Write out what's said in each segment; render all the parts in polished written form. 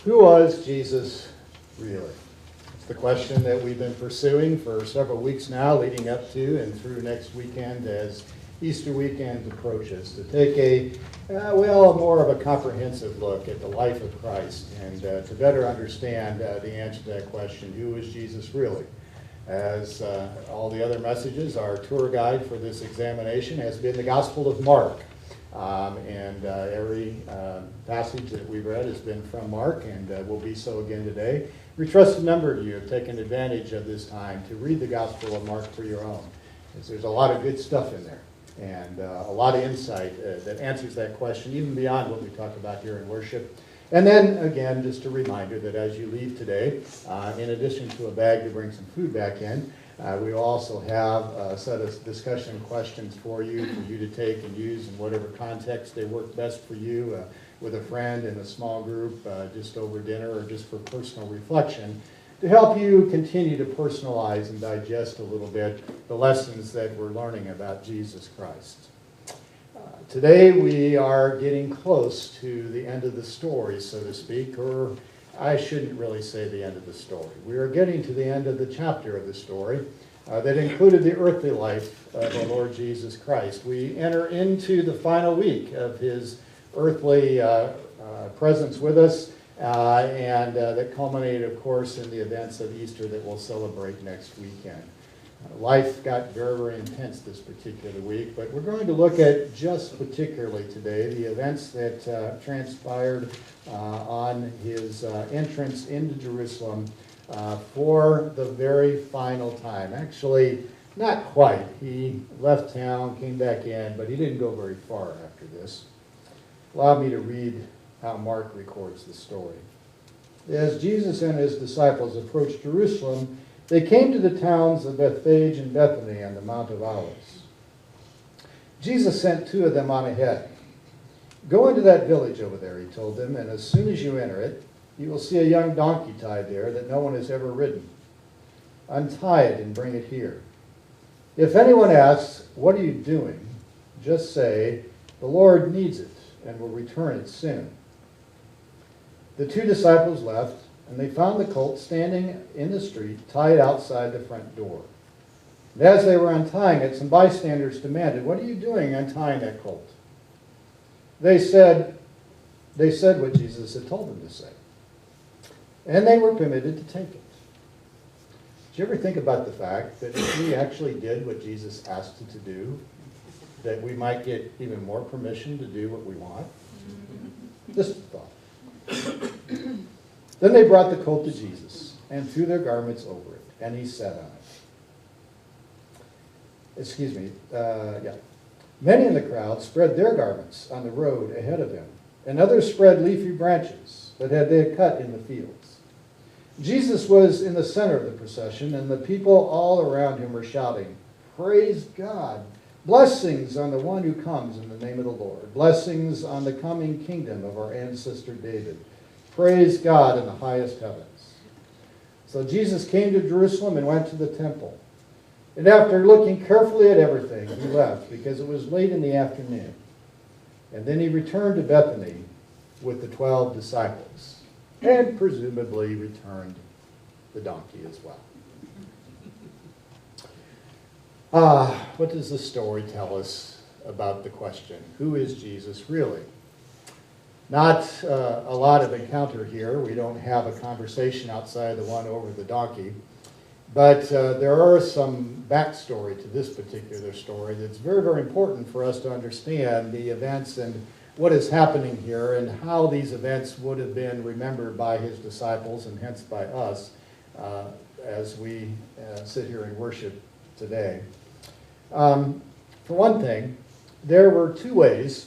Who was Jesus really? It's the question that we've been pursuing for several weeks now, leading up to and through next weekend as Easter weekend approaches, to take more of a comprehensive look at the life of Christ and to better understand the answer to that question, who is Jesus really? As all the other messages, our tour guide for this examination has been the Gospel of Mark. Every passage that we've read has been from Mark and will be so again today. We trust a number of you have taken advantage of this time to read the Gospel of Mark for your own, because there's a lot of good stuff in there and a lot of insight that answers that question, even beyond what we talk about here in worship. And then, again, just a reminder that as you leave today, in addition to a bag to bring some food back in, we will also have a set of discussion questions for you to take and use in whatever context they work best for you, with a friend in a small group, just over dinner, or just for personal reflection, to help you continue to personalize and digest a little bit the lessons that we're learning about Jesus Christ. Today we are getting close to the end of the story, so to speak, or I shouldn't really say the end of the story. We are getting to the end of the chapter of the story that included the earthly life of the Lord Jesus Christ. We enter into the final week of his earthly presence with us, and that culminated, of course, in the events of Easter that we'll celebrate next weekend. Life got very, very intense this particular week, but we're going to look at just particularly today the events that transpired on his entrance into Jerusalem for the very final time. Actually, not quite. He left town, came back in, but he didn't go very far after this. Allow me to read how Mark records the story. As Jesus and his disciples approached Jerusalem, they came to the towns of Bethphage and Bethany on the Mount of Olives. Jesus sent two of them on ahead. Go into that village over there, he told them, and as soon as you enter it, you will see a young donkey tied there that no one has ever ridden. Untie it and bring it here. If anyone asks, what are you doing? Just say, the Lord needs it and will return it soon. The two disciples left, and they found the colt standing in the street, tied outside the front door. And as they were untying it, some bystanders demanded, what are you doing untying that colt? They said what Jesus had told them to say. And they were permitted to take it. Did you ever think about the fact that if we actually did what Jesus asked us to do, that we might get even more permission to do what we want? Just a thought. Then they brought the colt to Jesus and threw their garments over it, and he sat on it. Many in the crowd spread their garments on the road ahead of him, and others spread leafy branches that they had cut in the fields. Jesus was in the center of the procession, and the people all around him were shouting, "Praise God! Blessings on the one who comes in the name of the Lord. Blessings on the coming kingdom of our ancestor David. Praise God in the highest heavens." So Jesus came to Jerusalem and went to the temple. And after looking carefully at everything, he left because it was late in the afternoon. And then he returned to Bethany with the 12 disciples and presumably returned the donkey as well. What does the story tell us about the question, who is Jesus really? Not a lot of encounter here. We don't have a conversation outside the one over the donkey. But there are some backstory to this particular story that's very, very important for us to understand the events and what is happening here and how these events would have been remembered by his disciples and hence by us as we sit here and worship today. For one thing, there were two ways,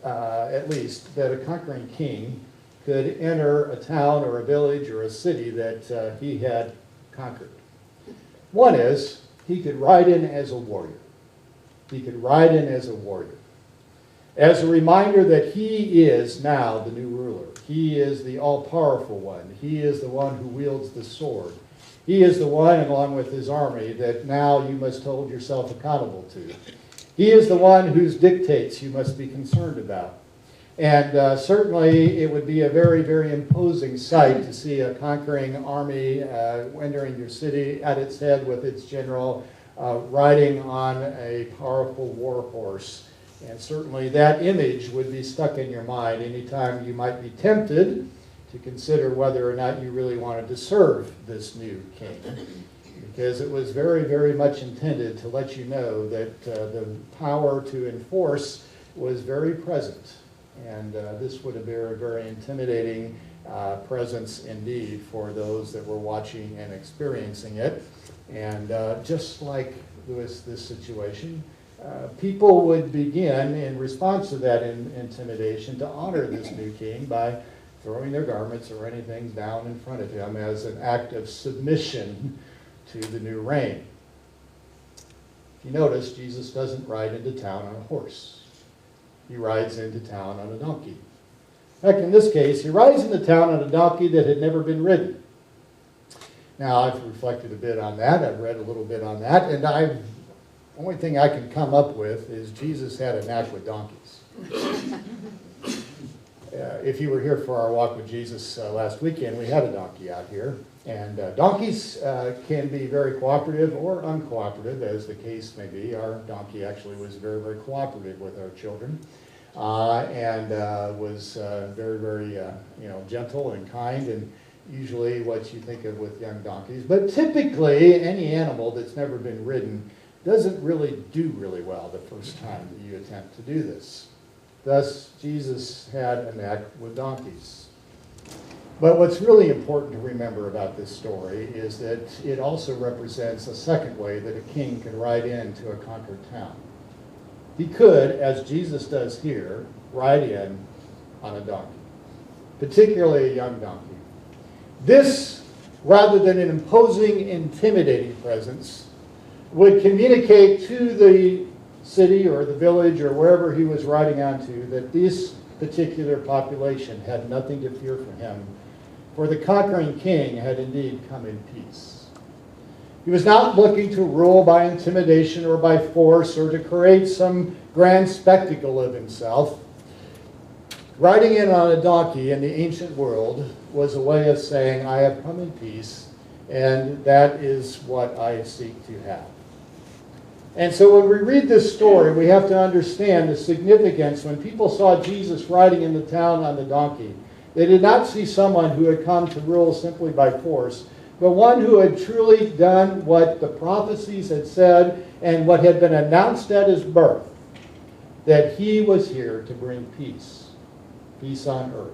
at least, that a conquering king could enter a town or a village or a city that he had conquered. One is he could ride in as a warrior. He could ride in as a warrior. As a reminder that he is now the new ruler. He is the all-powerful one. He is the one who wields the sword. He is the one, along with his army, that now you must hold yourself accountable to. He is the one whose dictates you must be concerned about. And certainly it would be a very, very imposing sight to see a conquering army entering your city at its head with its general riding on a powerful war horse. And certainly that image would be stuck in your mind anytime you might be tempted to consider whether or not you really wanted to serve this new king. Because it was very, very much intended to let you know that the power to enforce was very present. And this would have been a very intimidating presence indeed for those that were watching and experiencing it. And just like this situation, people would begin, in response to that intimidation, to honor this new king by throwing their garments or anything down in front of him as an act of submission to the new reign. If you notice, Jesus doesn't ride into town on a horse. He rides into town on a donkey. In fact, in this case, he rides into town on a donkey that had never been ridden. Now, I've reflected a bit on that. I've read a little bit on that. And the only thing I can come up with is Jesus had a knack with donkeys. If you were here for our walk with Jesus last weekend, we had a donkey out here. And donkeys can be very cooperative or uncooperative, as the case may be. Our donkey actually was very, very cooperative with our children, and was very, very gentle and kind, and usually what you think of with young donkeys. But typically, any animal that's never been ridden doesn't really do really well the first time that you attempt to do this. Thus, Jesus had a knack with donkeys. But what's really important to remember about this story is that it also represents a second way that a king can ride into a conquered town. He could, as Jesus does here, ride in on a donkey, particularly a young donkey. This, rather than an imposing, intimidating presence, would communicate to the city or the village or wherever he was riding onto that this particular population had nothing to fear from him, for the conquering king had indeed come in peace. He was not looking to rule by intimidation or by force or to create some grand spectacle of himself. Riding in on a donkey in the ancient world was a way of saying, I have come in peace, and that is what I seek to have. And so when we read this story, we have to understand the significance. When people saw Jesus riding into town on the donkey, they did not see someone who had come to rule simply by force, but one who had truly done what the prophecies had said and what had been announced at his birth, that he was here to bring peace, peace on earth.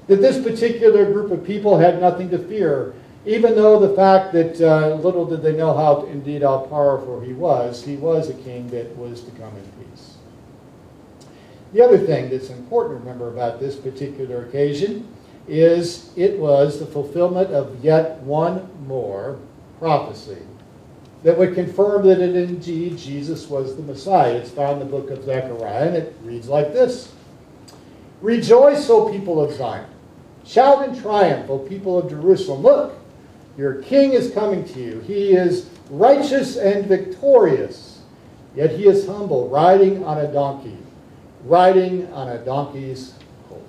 That this particular group of people had nothing to fear, even though the fact that little did they know how powerful he was a king that was to come in peace. The other thing that's important to remember about this particular occasion is it was the fulfillment of yet one more prophecy that would confirm that indeed Jesus was the Messiah. It's found in the book of Zechariah, and it reads like this. Rejoice, O people of Zion. Shout in triumph, O people of Jerusalem. Look, your king is coming to you. He is righteous and victorious, yet he is humble, riding on a donkey, riding on a donkey's colt.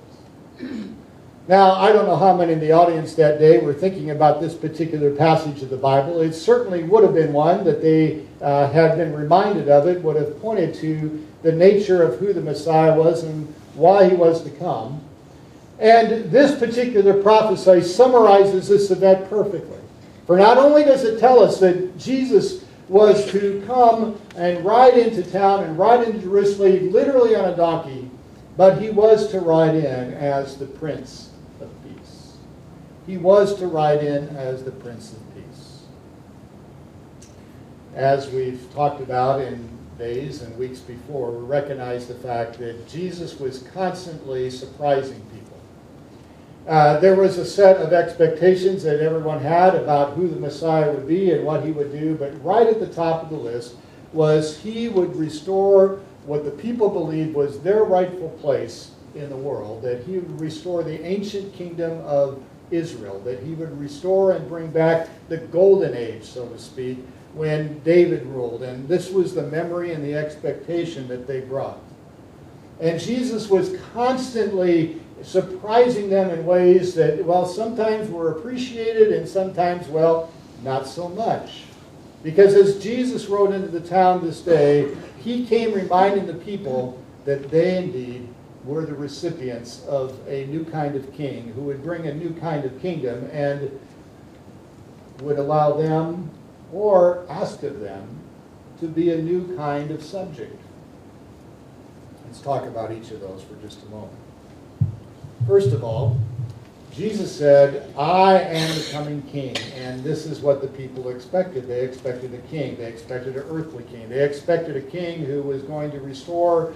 Now, I don't know how many in the audience that day were thinking about this particular passage of the Bible. It certainly would have been one that they had been reminded of. It would have pointed to the nature of who the Messiah was and why he was to come. And this particular prophecy summarizes this event perfectly. For not only does it tell us that Jesus was to come and ride into town and ride into Jerusalem literally on a donkey, but he was to ride in as the Prince of Peace. He was to ride in as the Prince of Peace. As we've talked about in days and weeks before, we recognize the fact that Jesus was constantly surprising people. There was a set of expectations that everyone had about who the Messiah would be and what he would do, but right at the top of the list was he would restore what the people believed was their rightful place in the world, that he would restore the ancient kingdom of Israel, that he would restore and bring back the golden age, so to speak, when David ruled. And this was the memory and the expectation that they brought. And Jesus was constantly surprising them in ways that, well, sometimes were appreciated and sometimes, well, not so much. Because as Jesus rode into the town this day, he came reminding the people that they indeed were the recipients of a new kind of king who would bring a new kind of kingdom and would allow them or ask of them to be a new kind of subject. Let's talk about each of those for just a moment. First of all, Jesus said, I am the coming king, and this is what the people expected. They expected a king. They expected an earthly king. They expected a king who was going to restore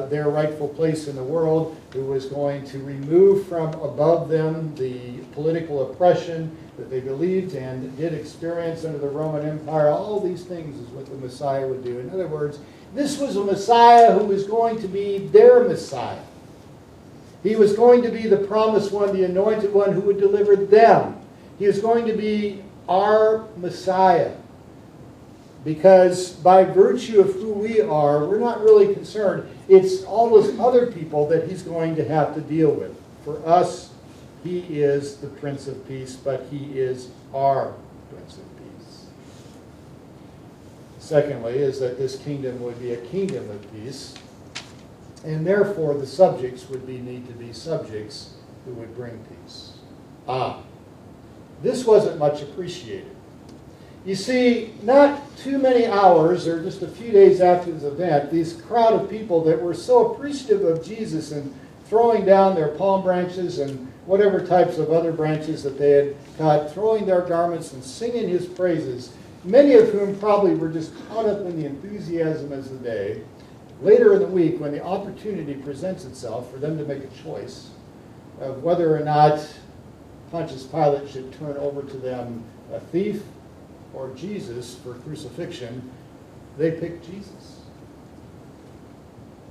their rightful place in the world, who was going to remove from above them the political oppression that they believed and did experience under the Roman Empire. All these things is what the Messiah would do. In other words, this was a Messiah who was going to be their Messiah. He was going to be the promised one, the anointed one who would deliver them. He was going to be our Messiah. Because by virtue of who we are, we're not really concerned. It's all those other people that he's going to have to deal with. For us, he is the Prince of Peace, but he is our Prince of Peace. Secondly, is that this kingdom would be a kingdom of peace. And therefore, the subjects would need to be subjects who would bring peace. This wasn't much appreciated. You see, not too many hours, or just a few days after this event, these crowd of people that were so appreciative of Jesus and throwing down their palm branches and whatever types of other branches that they had cut, throwing their garments and singing his praises, many of whom probably were just caught up in the enthusiasm of the day. Later in the week, when the opportunity presents itself for them to make a choice of whether or not Pontius Pilate should turn over to them a thief or Jesus for crucifixion, they picked Jesus.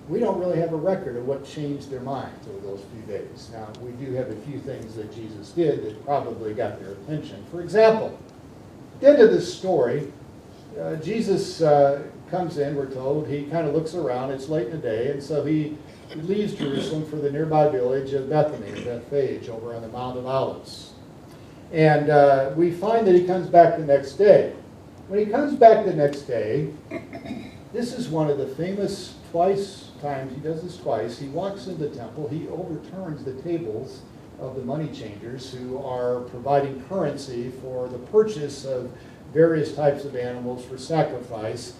We don't really have a record of what changed their minds over those few days. Now, we do have a few things that Jesus did that probably got their attention. For example, at the end of this story, Jesus comes in, we're told. He kind of looks around. It's late in the day, and so he leaves Jerusalem for the nearby village of Bethany, Bethphage, over on the Mount of Olives. And we find that he comes back the next day. When he comes back the next day, this is one of the famous times, he does this twice. He walks into the temple. He overturns the tables of the money changers who are providing currency for the purchase of various types of animals for sacrifice.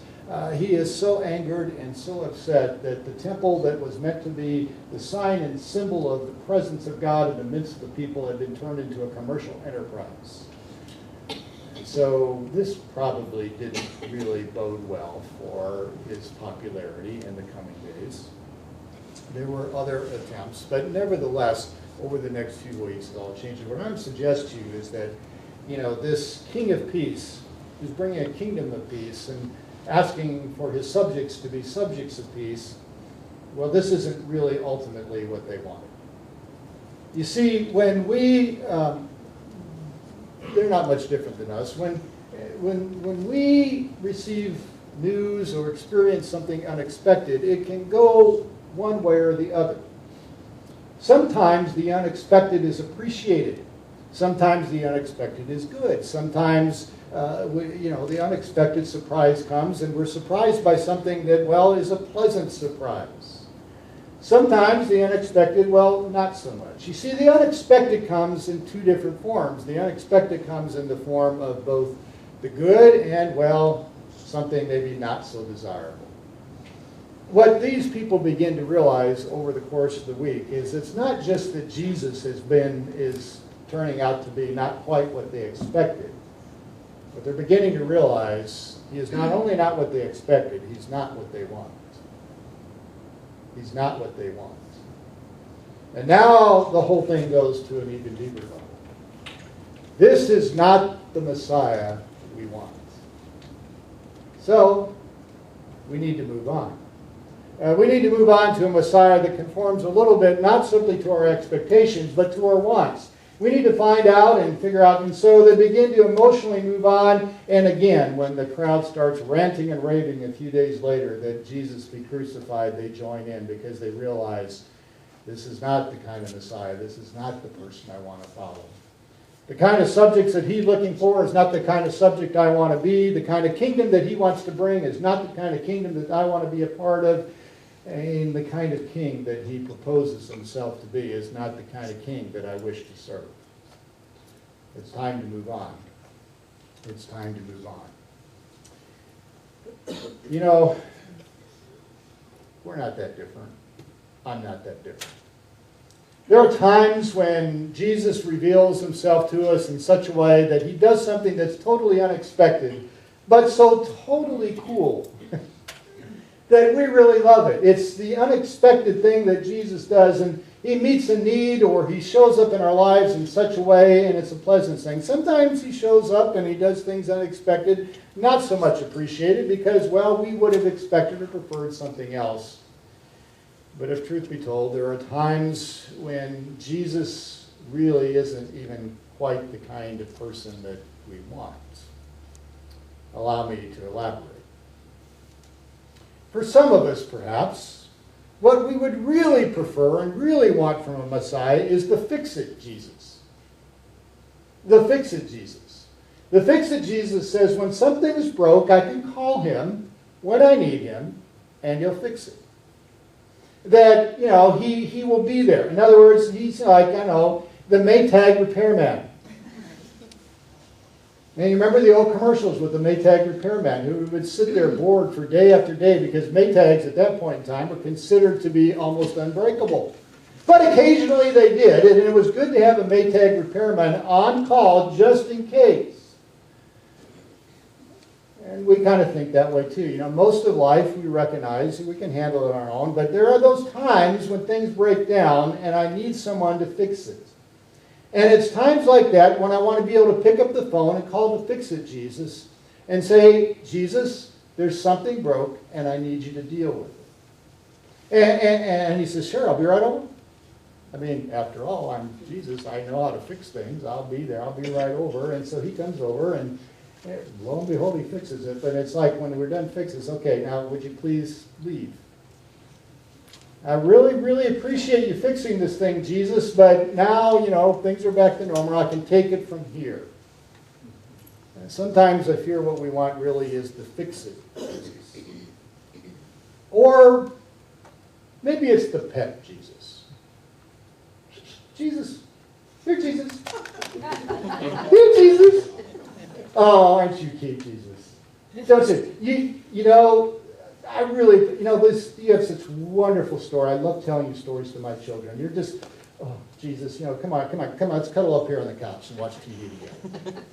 He is so angered and so upset that the temple that was meant to be the sign and symbol of the presence of God in the midst of the people had been turned into a commercial enterprise. And so this probably didn't really bode well for his popularity in the coming days. There were other attempts, but nevertheless, over the next few weeks, it all changes. What I'm suggesting to you is that, this King of Peace is bringing a kingdom of peace and asking for his subjects to be subjects of peace. Well, this isn't really ultimately what they wanted. You see, when they're not much different than us. When we receive news or experience something unexpected, it can go one way or the other. Sometimes the unexpected is appreciated. Sometimes the unexpected is good. Sometimes the unexpected surprise comes and we're surprised by something that, well, is a pleasant surprise. Sometimes the unexpected, well, not so much. You see, the unexpected comes in two different forms. The unexpected comes in the form of both the good and, well, something maybe not so desirable. What these people begin to realize over the course of the week is it's not just that Jesus is turning out to be not quite what they expected, but they're beginning to realize he is not only not what they expected, he's not what they want. He's not what they want. And now the whole thing goes to an even deeper level. This is not the Messiah we want. So, we need to move on. We need to move on to a Messiah that conforms a little bit, not simply to our expectations, but to our wants. We need to find out and figure out. And so they begin to emotionally move on. And again, when the crowd starts ranting and raving a few days later that Jesus be crucified, they join in because they realize this is not the kind of Messiah. This is not the person I want to follow. The kind of subjects that he's looking for is not the kind of subject I want to be. The kind of kingdom that he wants to bring is not the kind of kingdom that I want to be a part of. And the kind of king that he proposes himself to be is not the kind of king that I wish to serve. It's time to move on. It's time to move on. You know, we're not that different. I'm not that different. There are times when Jesus reveals himself to us in such a way that he does something that's totally unexpected, but so totally cool that we really love it. It's the unexpected thing that Jesus does, and he meets a need or he shows up in our lives in such a way, and it's a pleasant thing. Sometimes he shows up and he does things unexpected, not so much appreciated because, well, we would have expected or preferred something else. But if truth be told, there are times when Jesus really isn't even quite the kind of person that we want. Allow me to elaborate. For some of us, perhaps, what we would really prefer and really want from a Messiah is the fix-it Jesus. The fix-it Jesus. The fix-it Jesus says when something is broke, I can call him when I need him, and he'll fix it. That, you know, he will be there. In other words, he's like, I know, the Maytag repairman. And you remember the old commercials with the Maytag repairman who would sit there bored for day after day because Maytags at that point in time were considered to be almost unbreakable. But occasionally they did, and it was good to have a Maytag repairman on call just in case. And we kind of think that way too. You know, most of life we recognize we can handle it on our own, but there are those times when things break down and I need someone to fix it. And it's times like that when I want to be able to pick up the phone and call the fix-it Jesus and say, Jesus, there's something broke and I need you to deal with it. And he says, sure, I'll be right over. I mean, after all, I'm Jesus. I know how to fix things. I'll be there. I'll be right over. And so he comes over and lo and behold, he fixes it. But it's like when we're done fixing it, okay, now would you please leave? I really, really appreciate you fixing this thing, Jesus, but now, you know, things are back to normal. I can take it from here. And sometimes I fear what we want really is to fix it, Jesus. Or maybe it's the pet Jesus. Jesus. Here, Jesus. Here, Jesus. Oh, aren't you cute, Jesus? Don't you know, I really, you know, you have such wonderful story. I love telling you stories to my children. You're just, oh, Jesus, you know, come on, let's cuddle up here on the couch and watch TV together.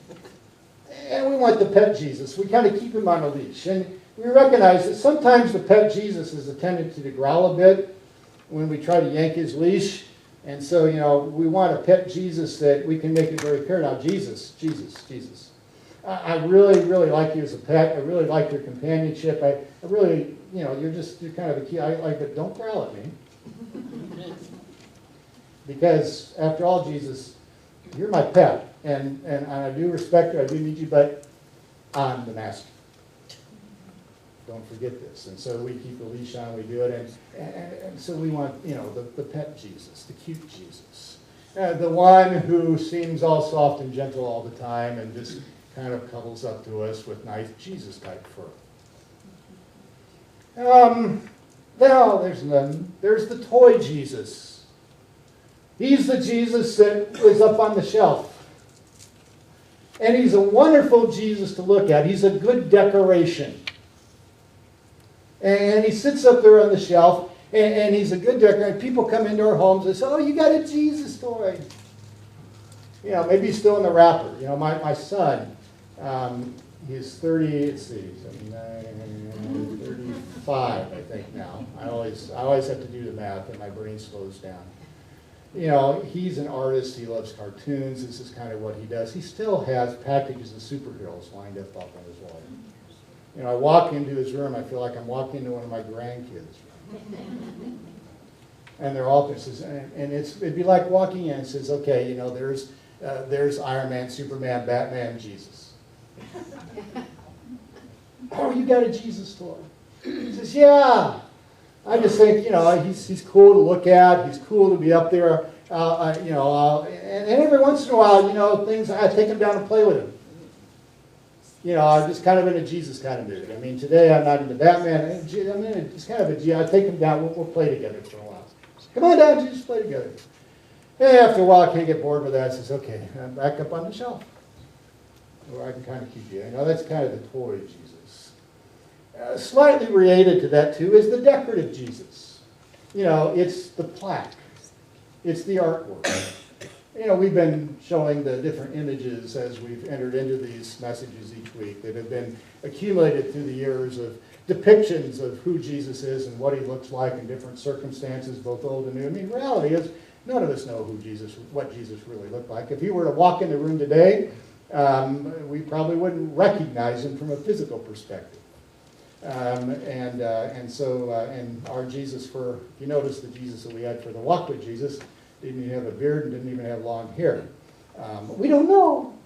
And we want the pet Jesus. We kind of keep him on a leash. And we recognize that sometimes the pet Jesus has a tendency to growl a bit when we try to yank his leash. And so, you know, we want a pet Jesus that we can make it very clear. Now, Jesus. I really, really like you as a pet. I really like your companionship. I really, you know, you're kind of a key. I like it. Don't growl at me. Because, after all, Jesus, you're my pet. And I do respect you. I do need you, but I'm the master. Don't forget this. And so we keep the leash on. We do it. And so we want, you know, the pet Jesus, the cute Jesus. The one who seems all soft and gentle all the time and just kind of cuddles up to us with nice Jesus-type fur. Now, there's the toy Jesus. He's the Jesus that is up on the shelf. And he's a wonderful Jesus to look at. He's a good decoration. And he sits up there on the shelf, and he's a good decoration. People come into our homes and say, oh, you got a Jesus toy. You know, maybe he's still in the wrapper. You know, my son, he's 30, let's see, 35, I think now. I always have to do the math and my brain slows down. You know, he's an artist. He loves cartoons. This is kind of what he does. He still has packages of superheroes lined up on his wall. You know, I walk into his room, I feel like I'm walking into one of my grandkids' room. and they're all pieces. And it'd be like walking in and says, okay, you know, there's Iron Man, Superman, Batman, Jesus. Oh, you got a Jesus toy? He says, yeah. I just think, you know, he's cool to look at. He's cool to be up there. You know, and every once in a while, you know, I take him down and play with him. You know, I'm just kind of in a Jesus kind of mood. I mean, today I'm not into Batman. I'm in just kind of I take him down. We'll play together for a while. Come on down, Jesus, play together. And after a while, I can't get bored with that. I says, okay, I'm back up on the shelf, where I can kind of keep you. You know, that's kind of the toy Jesus. Slightly related to that, too, is the decorative Jesus. You know, it's the plaque. It's the artwork. You know, we've been showing the different images as we've entered into these messages each week that have been accumulated through the years of depictions of who Jesus is and what he looks like in different circumstances, both old and new. I mean, the reality is, none of us know what Jesus really looked like. If he were to walk in the room today, we probably wouldn't recognize him from a physical perspective. And our Jesus, if you notice the Jesus that we had for the walk with Jesus, didn't even have a beard and didn't even have long hair. We don't know.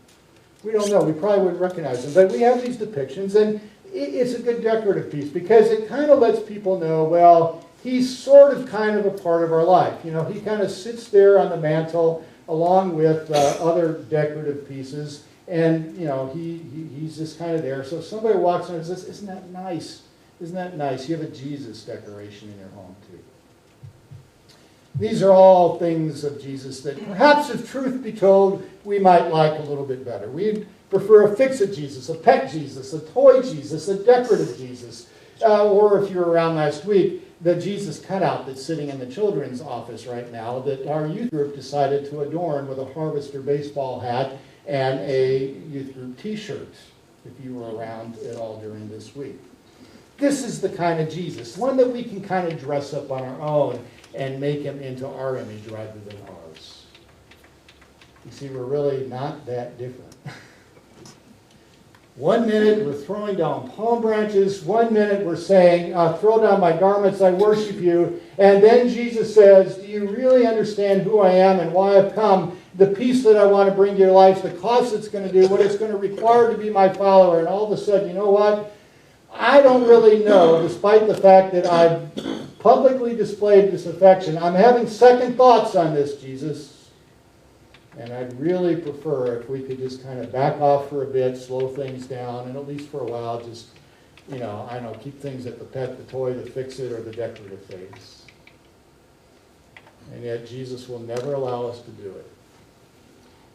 We don't know. We probably wouldn't recognize him. But we have these depictions, and it's a good decorative piece because it kind of lets people know, well, he's sort of kind of a part of our life. You know, he kind of sits there on the mantle along with other decorative pieces, and, you know, he's just kind of there. So if somebody walks in and says, isn't that nice? Isn't that nice? You have a Jesus decoration in your home, too. These are all things of Jesus that perhaps, if truth be told, we might like a little bit better. We'd prefer a fix-it Jesus, a pet Jesus, a toy Jesus, a decorative Jesus. Or if you were around last week, the Jesus cutout that's sitting in the children's office right now that our youth group decided to adorn with a Harvester baseball hat and a youth group t-shirt, if you were around at all during this week. This is the kind of Jesus, one that we can kind of dress up on our own and make him into our image rather than ours. You see, we're really not that different. 1 minute we're throwing down palm branches, 1 minute we're saying, throw down my garments, I worship you. And then Jesus says, do you really understand who I am and why I've come? The peace that I want to bring to your life, the cost it's going to do, what it's going to require to be my follower. And all of a sudden, you know what? I don't really know, despite the fact that I've publicly displayed this affection. I'm having second thoughts on this, Jesus. And I'd really prefer if we could just kind of back off for a bit, slow things down, and at least for a while just, you know, I don't know, keep things at the pet, the toy, the fix-it, or the decorative phase. And yet Jesus will never allow us to do it.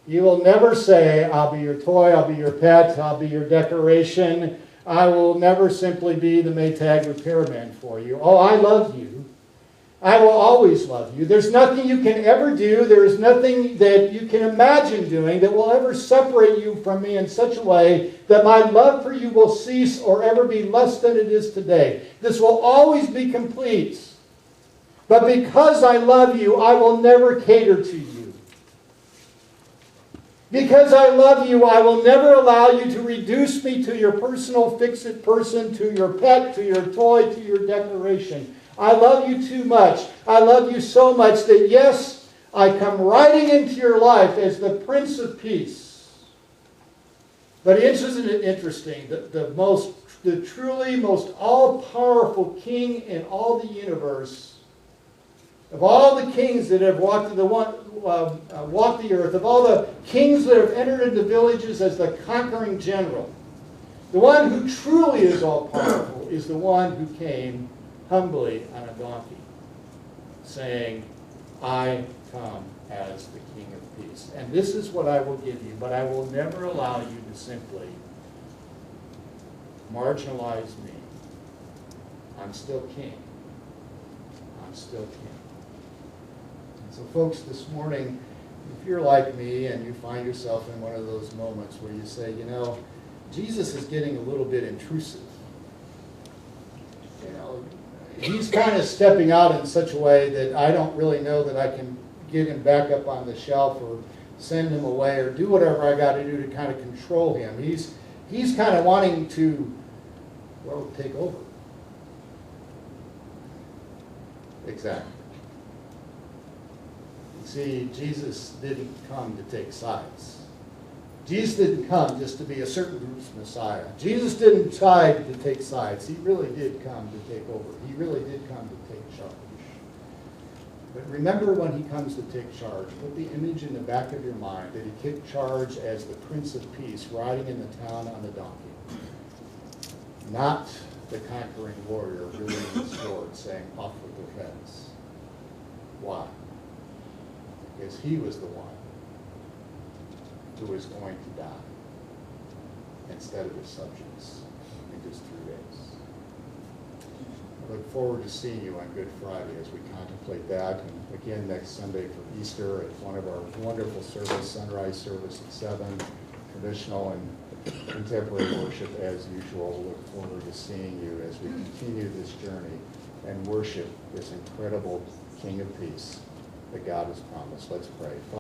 He will never say, I'll be your toy, I'll be your pet, I'll be your decoration. I will never simply be the Maytag repairman for you. Oh, I love you. I will always love you. There's nothing you can ever do. There is nothing that you can imagine doing that will ever separate you from me in such a way that my love for you will cease or ever be less than it is today. This will always be complete. But because I love you, I will never cater to you. Because I love you, I will never allow you to reduce me to your personal fix-it person, to your pet, to your toy, to your decoration. I love you too much. I love you so much that, yes, I come riding into your life as the Prince of Peace. But isn't it interesting that the truly most all-powerful king in all the universe, of all the kings that have walked the earth, of all the kings that have entered into villages as the conquering general, the one who truly is all-powerful is the one who came humbly on a donkey, saying, I come as the King of Peace. And this is what I will give you, but I will never allow you to simply marginalize me. I'm still king. I'm still king. And so folks, this morning, if you're like me and you find yourself in one of those moments where you say, you know, Jesus is getting a little bit intrusive. You know, he's kind of stepping out in such a way that I don't really know that I can get him back up on the shelf or send him away or do whatever I got to do to kind of control him. He's kind of wanting to, well, take over. Exactly. See, Jesus didn't come to take sides. Jesus didn't come just to be a certain group's Messiah. Jesus didn't try to take sides. He really did come to take over. He really did come to take charge. But remember, when he comes to take charge, put the image in the back of your mind that he took charge as the Prince of Peace, riding in the town on the donkey. Not the conquering warrior wielding the sword saying, off with their heads. Why? Because he was the one who was going to die instead of his subjects in just 3 days. I look forward to seeing you on Good Friday as we contemplate that, and again next Sunday for Easter at one of our wonderful service, sunrise service at 7, traditional and contemporary worship as usual. Look forward to seeing you as we continue this journey and worship this incredible King of Peace that God has promised. Let's pray. Father,